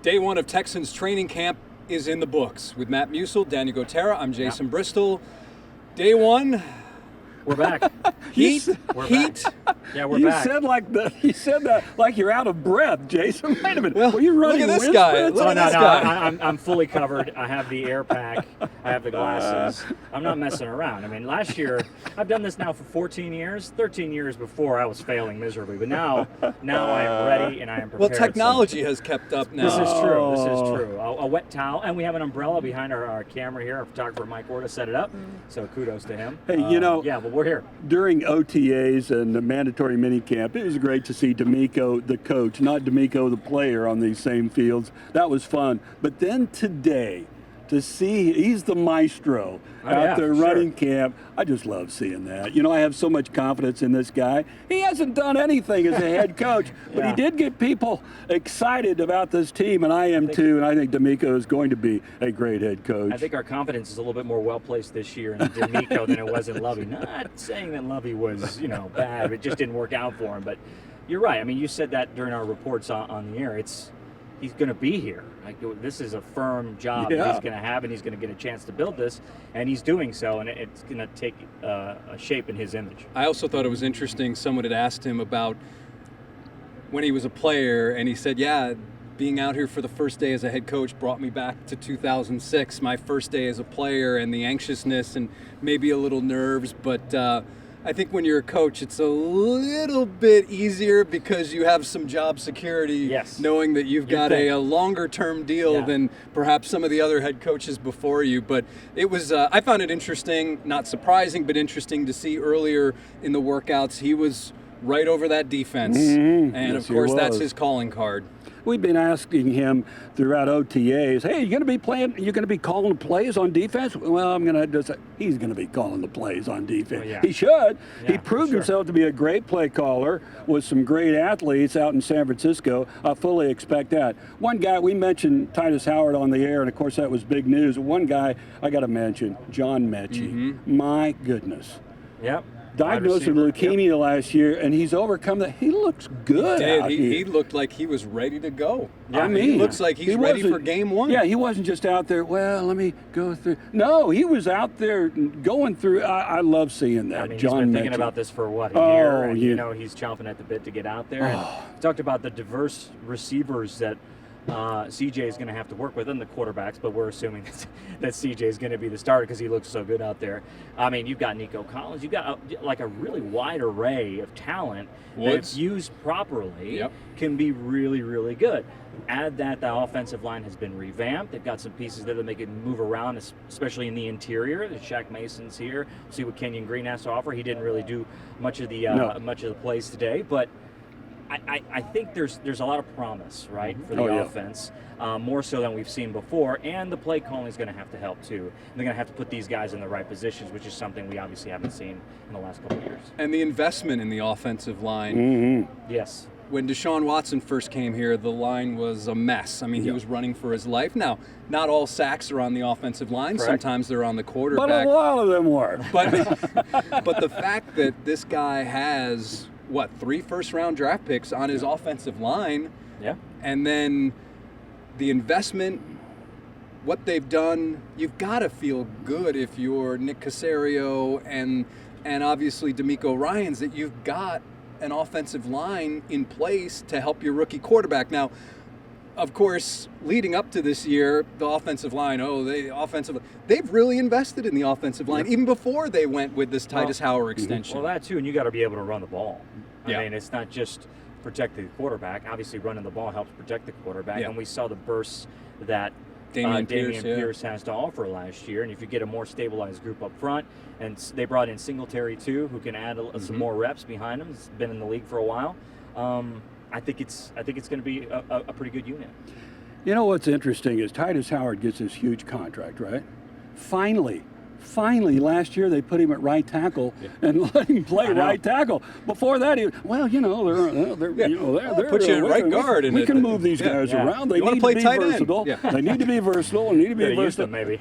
Day one of Texans training camp is in the books. With Matt Musil, Daniel Gotera, I'm Jason Bristol. Day one. We're back. Heat. We're Heat. back. Yeah, we're You back. said that like you're out of breath, Jason. Wait a minute. Well, Were you running look at this wind guy. sprints? Look Oh, at no, this no, guy. I'm fully covered. I have the air pack. I have the glasses. I'm not messing around. I mean, last year, I've done this now for 14 years. 13 years before, I was failing miserably. But now I am ready and I am prepared. Well, technology has kept up now. This is true. This is true. A wet towel, and we have an umbrella behind our camera here. Our photographer Mike Orta set it up, so kudos to him. Hey, yeah, but we're here. During OTAs and the mandatory minicamp, it was great to see D'Amico, the coach, not D'Amico, the player, on these same fields. That was fun. But then today, to see he's the maestro out there running camp, I just love seeing that. You know, I have so much confidence in this guy. He hasn't done anything as a head coach, but he did get people excited about this team, and I am too. And I think D'Amico is going to be a great head coach. I think our confidence is a little bit more well-placed this year in D'Amico than it was in Lovey. Not saying that Lovey was, bad. It just didn't work out for him. But you're right. I mean, you said that during our reports on the air. He's going to be here. Like, this is a firm job that he's going to have, and he's going to get a chance to build this, and he's doing so, and it's going to take a shape in his image. I also thought it was interesting. Someone had asked him about when he was a player, and he said, being out here for the first day as a head coach brought me back to 2006, my first day as a player, and the anxiousness and maybe a little nerves, but I think when you're a coach, it's a little bit easier because you have some job security, knowing that you've got a longer-term deal than perhaps some of the other head coaches before you. But it was, I found it interesting, not surprising, but interesting to see earlier in the workouts, he was right over that defense. And of course, that's his calling card. We've been asking him throughout OTAs, hey, you're going to be calling plays on defense? Well, he's going to be calling the plays on defense. He should. He proved himself to be a great play caller with some great athletes out in San Francisco. I fully expect that. One guy, we mentioned Titus Howard on the air, and of course that was big news. One guy I got to mention, John Mechie. My goodness. Yep. Diagnosed with leukemia last year, and he's overcome that. He looks good out here. He looked like he was ready to go. Yeah, he looks like he's ready for game one. Yeah, he wasn't just out there, well, let me go through. No, he was out there going through. I love seeing that. I mean, John he's been Mechie. thinking about this for, a year? And, he's chomping at the bit to get out there. And he talked about the diverse receivers that CJ is going to have to work with, and the quarterbacks, but we're assuming that CJ is going to be the starter because he looks so good out there. I mean, you've got Nico Collins. You've got a really wide array of talent that, if used properly, can be really, really good. Add that the offensive line has been revamped. They've got some pieces there that make it move around, especially in the interior. The Shaq Mason's here. We'll see what Kenyon Green has to offer. He didn't really do much of the plays today, but I think there's a lot of promise, right, for the offense, more so than we've seen before, and the play calling is going to have to help too. And they're going to have to put these guys in the right positions, which is something we obviously haven't seen in the last couple of years. And the investment in the offensive line. Yes. When Deshaun Watson first came here, the line was a mess. I mean, he was running for his life. Now, not all sacks are on the offensive line. Correct. Sometimes they're on the quarterback. But a lot of them were. But the fact that this guy has 3 first-round draft picks on his offensive line. Yeah. And then the investment, what they've done, you've got to feel good if you're Nick Caserio and obviously D'Amico Ryans, that you've got an offensive line in place to help your rookie quarterback. Now, of course, leading up to this year, the offensive line, they've really invested in the offensive line, even before they went with this Titus Howard extension. Well, that too, and you got to be able to run the ball. I mean, it's not just protecting the quarterback. Obviously, running the ball helps protect the quarterback, and we saw the bursts that Damian Pierce has to offer last year. And if you get a more stabilized group up front, and they brought in Singletary too, who can add some more reps behind him. He's been in the league for a while. I think it's going to be a pretty good unit. You know what's interesting is Titus Howard gets this huge contract, right? Finally, last year they put him at right tackle and let him play right tackle. Before that, they're put you in right guard. We can move these guys around. They need to be versatile. They need to be versatile. Maybe.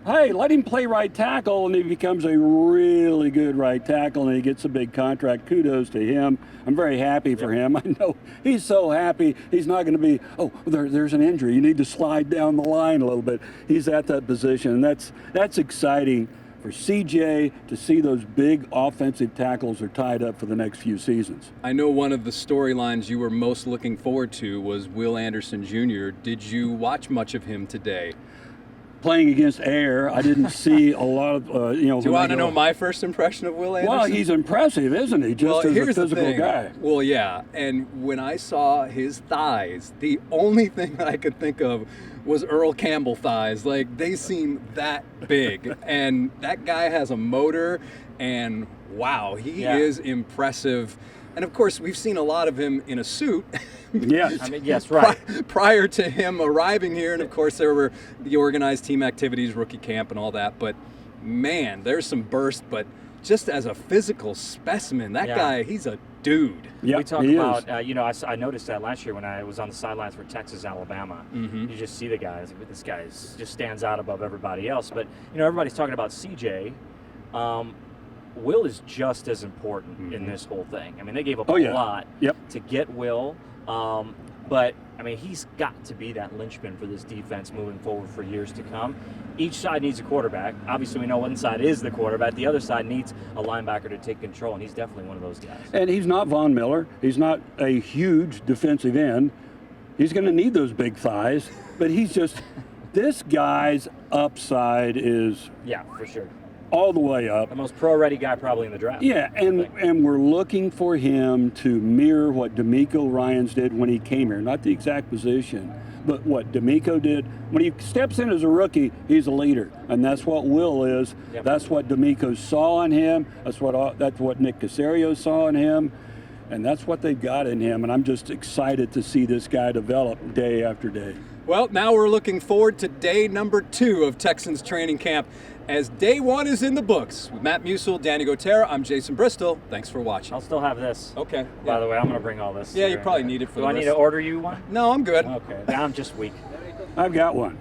Hey, let him play right tackle, and he becomes a really good right tackle, and he gets a big contract. Kudos to him. I'm very happy for him. I know he's so happy. He's not going to be, there's an injury. You need to slide down the line a little bit. He's at that position, and that's exciting for CJ to see those big offensive tackles are tied up for the next few seasons. I know one of the storylines you were most looking forward to was Will Anderson Jr. Did you watch much of him today? Playing against air, I didn't see a lot of, Do you want to know my first impression of Will Anderson? Well, he's impressive, isn't he? Just as a physical guy. Well, yeah. And when I saw his thighs, the only thing that I could think of was Earl Campbell thighs. Like, they seem that big. And that guy has a motor, and wow, he is impressive. And of course, we've seen a lot of him in a suit. Yes. I mean, yes, right. Prior to him arriving here, and of course there were the organized team activities, rookie camp, and all that. But man, there's some burst. But just as a physical specimen, that guy, he's a dude. Yeah, we talk about, I noticed that last year when I was on the sidelines for Texas, Alabama. Mm-hmm. You just see the guys. This guy just stands out above everybody else. But everybody's talking about CJ. Will is just as important in this whole thing. I mean, they gave up a lot to get Will, but I mean, he's got to be that linchpin for this defense moving forward for years to come. Each side needs a quarterback. Obviously, we know one side is the quarterback. The other side needs a linebacker to take control, and he's definitely one of those guys. And he's not Von Miller. He's not a huge defensive end. He's going to need those big thighs, but he's just this guy's upside is for sure. All the way up. The most pro-ready guy probably in the draft. Yeah, and we're looking for him to mirror what D'Amico Ryans did when he came here. Not the exact position, but what D'Amico did. When he steps in as a rookie, he's a leader, and that's what Will is. Yep. That's what D'Amico saw in him. That's what Nick Caserio saw in him, and that's what they've got in him. And I'm just excited to see this guy develop day after day. Well, now we're looking forward to day number 2 of Texans training camp, as day 1 is in the books. With Matt Musil, Daniel Gotera, I'm Jason Bristol. Thanks for watching. I'll still have this. Okay. By the way, I'm going to bring all this. Yeah, you probably need it for Do the I need to order you one? No, I'm good. Okay. I'm just weak. I've got one.